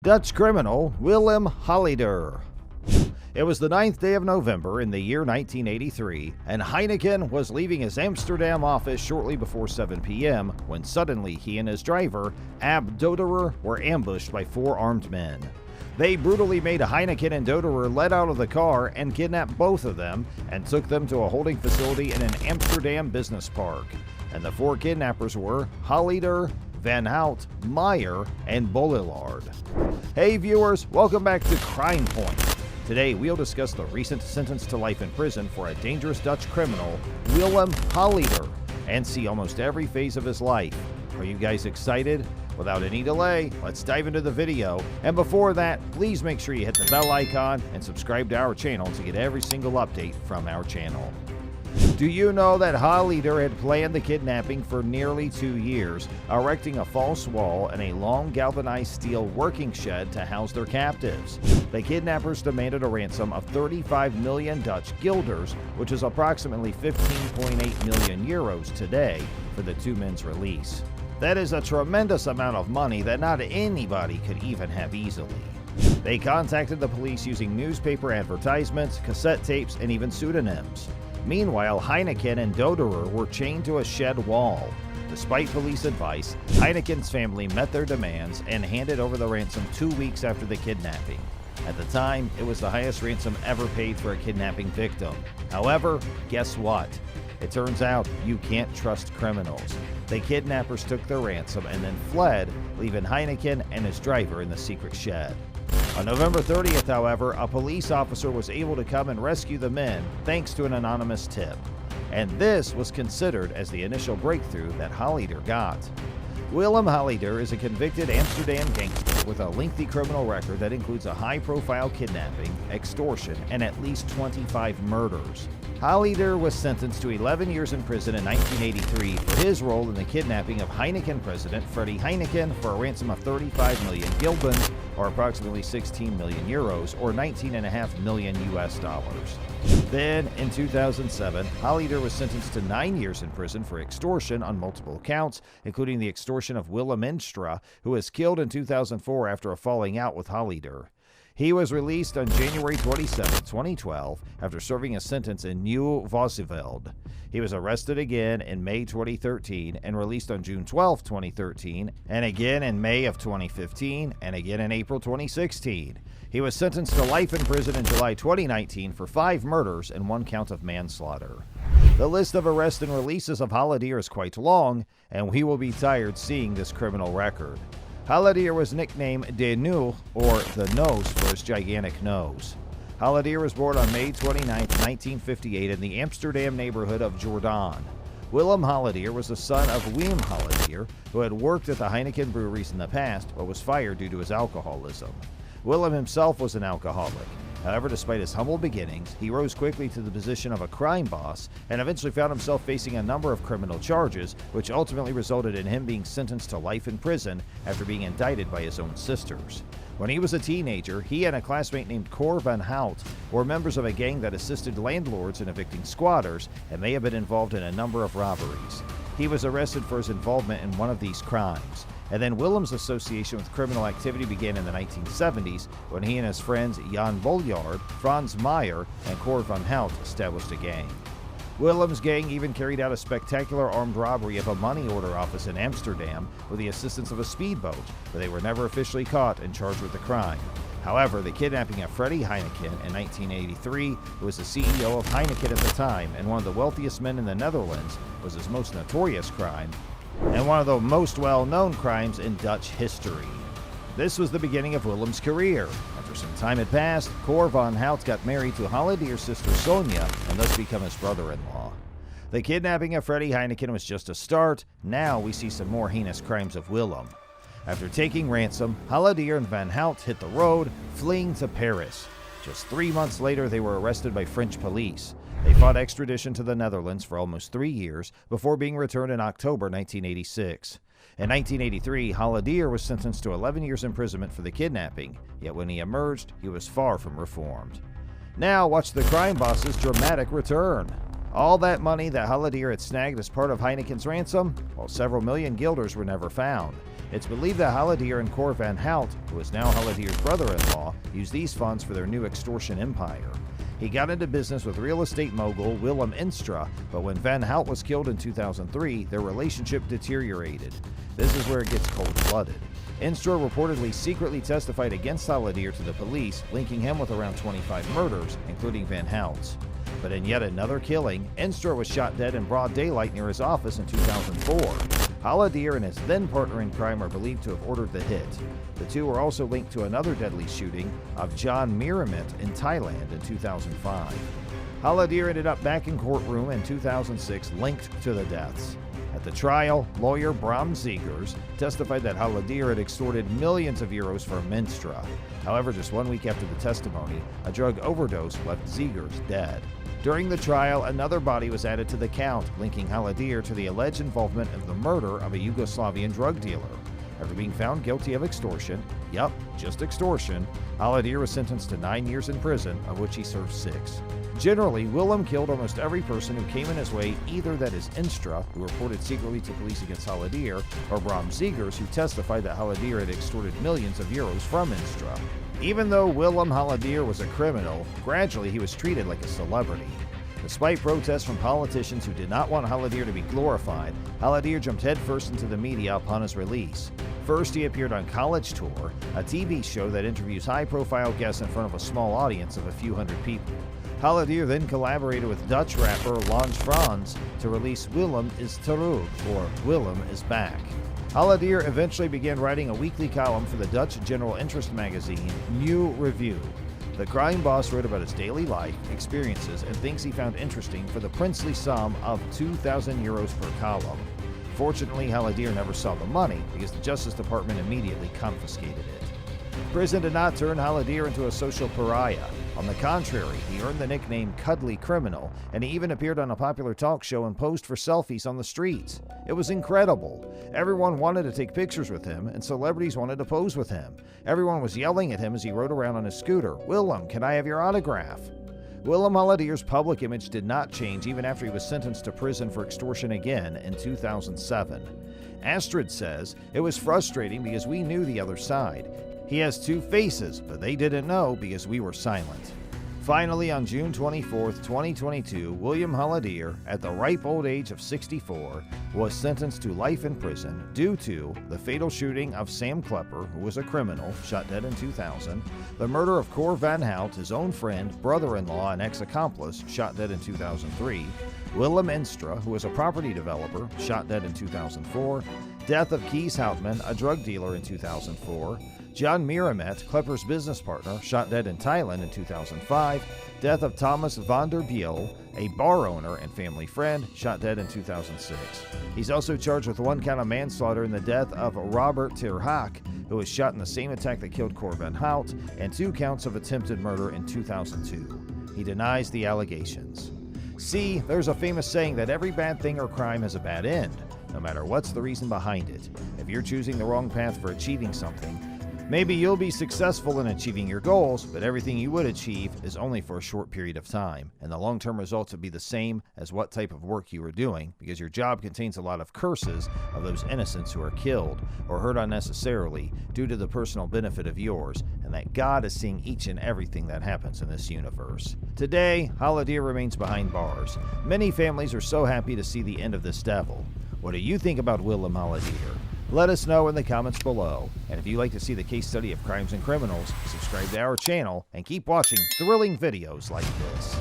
Dutch criminal Willem Holleeder. It was the 9th day of November in the year 1983, and Heineken was leaving his Amsterdam office shortly before 7 p.m. when suddenly he and his driver, Ab Doderer, were ambushed by 4 armed men. They brutally made Heineken and Doderer let out of the car and kidnapped both of them and took them to a holding facility in an Amsterdam business park. And the 4 kidnappers were Holleeder, Van Hout, Meijer, and Boellaard. Hey viewers, welcome back to Crime Point. Today we'll discuss the recent sentence to life in prison for a dangerous Dutch criminal, Willem Holleeder, and see almost every phase of his life. Are you guys excited? Without any delay, let's dive into the video. And before that, please make sure you hit the bell icon and subscribe to our channel to get every single update from our channel. Do you know that Holleeder had planned the kidnapping for nearly 2 years, erecting a false wall and a long galvanized steel working shed to house their captives? The kidnappers demanded a ransom of 35 million Dutch guilders, which is approximately 15.8 million euros today, for the 2 men's release. That is a tremendous amount of money that not anybody could even have easily. They contacted the police using newspaper advertisements, cassette tapes, and even pseudonyms. Meanwhile, Heineken and Doderer were chained to a shed wall. Despite police advice, Heineken's family met their demands and handed over the ransom 2 weeks after the kidnapping. At the time, it was the highest ransom ever paid for a kidnapping victim. However, guess what? It turns out you can't trust criminals. The kidnappers took their ransom and then fled, leaving Heineken and his driver in the secret shed. On November 30th, however, a police officer was able to come and rescue the men thanks to an anonymous tip. And this was considered as the initial breakthrough that Holleeder got. Willem Holleeder is a convicted Amsterdam gangster with a lengthy criminal record that includes a high-profile kidnapping, extortion, and at least 25 murders. Holleeder was sentenced to 11 years in prison in 1983 for his role in the kidnapping of Heineken president Freddie Heineken for a ransom of 35 million gulden, or approximately 16 million euros, or 19.5 million US dollars. Then, in 2007, Holleeder was sentenced to 9 years in prison for extortion on multiple counts, including the extortion of Willem, who was killed in 2004 after a falling out with Holleeder. He was released on January 27, 2012, after serving a sentence in Nieuw-Vosveld. He was arrested again in May 2013 and released on June 12, 2013, and again in May of 2015, and again in April 2016. He was sentenced to life in prison in July 2019 for 5 murders and 1 count of manslaughter. The list of arrests and releases of Holleeder is quite long, and we will be tired seeing this criminal record. Holleeder was nicknamed De Nul, or the Nose, for his gigantic nose. Holleeder was born on May 29, 1958 in the Amsterdam neighborhood of Jordan. Willem Holleeder was the son of Wim Holleeder, who had worked at the Heineken breweries in the past, but was fired due to his alcoholism. Willem himself was an alcoholic. However, despite his humble beginnings, he rose quickly to the position of a crime boss and eventually found himself facing a number of criminal charges, which ultimately resulted in him being sentenced to life in prison after being indicted by his own sisters. When he was a teenager, he and a classmate named Cor van Hout were members of a gang that assisted landlords in evicting squatters and may have been involved in a number of robberies. He was arrested for his involvement in one of these crimes. And then Willem's association with criminal activity began in the 1970s when he and his friends Jan Boellaard, Frans Meijer, and Cor van Hout established a gang. Willem's gang even carried out a spectacular armed robbery of a money order office in Amsterdam with the assistance of a speedboat, but they were never officially caught and charged with the crime. However, the kidnapping of Freddie Heineken in 1983, who was the CEO of Heineken at the time and one of the wealthiest men in the Netherlands, was his most notorious crime, and one of the most well-known crimes in Dutch history. This was the beginning of Willem's career. After some time had passed, Cor van Hout got married to Holleeder's sister Sonja and thus became his brother-in-law. The kidnapping of Freddie Heineken was just a start. Now we see some more heinous crimes of Willem. After taking ransom, Holleeder and Van Hout hit the road, fleeing to Paris. Just 3 months later, they were arrested by French police. They fought extradition to the Netherlands for almost 3 years before being returned in October 1986. In 1983, Holleeder was sentenced to 11 years imprisonment for the kidnapping, yet when he emerged, he was far from reformed. Now watch the crime boss's dramatic return. All that money that Holleeder had snagged as part of Heineken's ransom, well, several million guilders were never found. It's believed that Holleeder and Cor van Hout, who is now Holleeder's brother-in-law, used these funds for their new extortion empire. He got into business with real estate mogul Willem, but when Van Hout was killed in 2003, their relationship deteriorated. This is where it gets cold-blooded. Instra reportedly secretly testified against Holleeder to the police, linking him with around 25 murders, including Van Hout's. But in yet another killing, Instra was shot dead in broad daylight near his office in 2004. Holleeder and his then partner in crime are believed to have ordered the hit. The two are also linked to another deadly shooting of John Meijer in Thailand in 2005. Holleeder ended up back in courtroom in 2006 linked to the deaths. At the trial, lawyer Bram Zegers testified that Holleeder had extorted millions of euros from Instra. However, just 1 week after the testimony, a drug overdose left Zegers dead. During the trial, another body was added to the count, linking Holleeder to the alleged involvement of the murder of a Yugoslavian drug dealer. After being found guilty of extortion, yup, just extortion, Holleeder was sentenced to 9 years in prison, of which he served 6. Generally, Willem killed almost every person who came in his way, either that is Instra, who reported secretly to police against Holleeder, or Bram Zegers, who testified that Holleeder had extorted millions of euros from Instra. Even though Willem Holleeder was a criminal, gradually he was treated like a celebrity. Despite protests from politicians who did not want Holleeder to be glorified, Holleeder jumped headfirst into the media upon his release. First, he appeared on College Tour, a TV show that interviews high-profile guests in front of a small audience of a few hundred people. Holleeder then collaborated with Dutch rapper Lange Frans to release Willem is terug, or Willem is back. Holleeder eventually began writing a weekly column for the Dutch general interest magazine Nieuw Review. The crime boss wrote about his daily life, experiences, and things he found interesting for the princely sum of 2,000 euros per column. Fortunately, Holleeder never saw the money because the Justice Department immediately confiscated it. Prison did not turn Holleeder into a social pariah. On the contrary, he earned the nickname Cuddly Criminal, and he even appeared on a popular talk show and posed for selfies on the streets. It was incredible. Everyone wanted to take pictures with him, and celebrities wanted to pose with him. Everyone was yelling at him as he rode around on his scooter, "Willem, can I have your autograph?" Willem Holleeder's public image did not change even after he was sentenced to prison for extortion again in 2007. Astrid says, "It was frustrating because we knew the other side. He has 2 faces, but they didn't know because we were silent." Finally, on June 24, 2022, William Holleeder, at the ripe old age of 64, was sentenced to life in prison due to the fatal shooting of Sam Klepper, who was a criminal, shot dead in 2000, the murder of Cor van Hout, his own friend, brother-in-law, and ex-accomplice, shot dead in 2003, Willem Instra, who was a property developer, shot dead in 2004, death of Kees Houtman, a drug dealer, in 2004, John Meijer, Klepper's business partner, shot dead in Thailand in 2005, death of Thomas van der Biel, a bar owner and family friend, shot dead in 2006. He's also charged with 1 count of manslaughter in the death of Robert ter Haak, who was shot in the same attack that killed Cor van Hout, and 2 counts of attempted murder in 2002. He denies the allegations. See, there's a famous saying that every bad thing or crime has a bad end, no matter what's the reason behind it. If you're choosing the wrong path for achieving something, maybe you'll be successful in achieving your goals, but everything you would achieve is only for a short period of time, and the long-term results would be the same as what type of work you were doing, because your job contains a lot of curses of those innocents who are killed or hurt unnecessarily due to the personal benefit of yours, and that God is seeing each and everything that happens in this universe. Today, Holleeder remains behind bars. Many families are so happy to see the end of this devil. What do you think about Willem Holleeder? Let us know in the comments below. And if you'd like to see the case study of crimes and criminals, subscribe to our channel and keep watching thrilling videos like this.